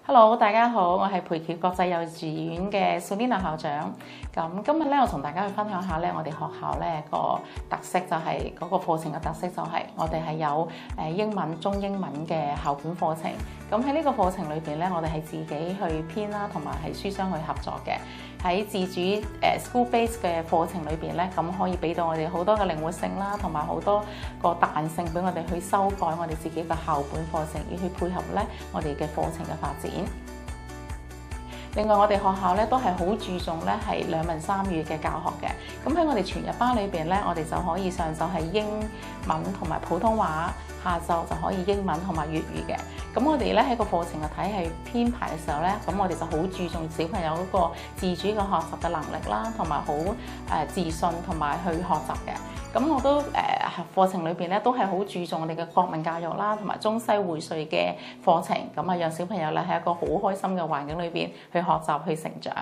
Hello，大家好，我係培僑國際幼稚園嘅 Sulina 校長。咁今日咧，我同大家去分享下咧，我哋學校咧個特色就係嗰個課程嘅特色就係我哋係有英文、中英文嘅校本課程。咁喺呢個課程裏邊咧，我哋係自己去編啦，同埋係書商去合作嘅。喺自主school base 嘅課程裏邊咧，咁可以俾到我哋好多嘅靈活性啦，同埋好多個彈性俾我哋去修改我哋自己嘅校本課程，以去配合咧我哋嘅課程嘅發展。另外，我哋學校咧都係好注重咧係兩文三語嘅教學嘅。咁喺我哋全日班裏邊咧，我哋就可以上晝係英文同埋普通話，下晝就可以英文同埋粵語嘅。咁我哋咧喺個課程嘅體系編排嘅時候咧，咁我哋就好注重小朋友嗰個自主嘅學習嘅能力啦，同埋好自信同埋去學習嘅。咁我都課程裏邊咧都係好注重我哋嘅國民教育啦，同埋中西薈萃嘅課程，咁啊讓小朋友咧喺一個好開心嘅環境裏邊去學習去成長。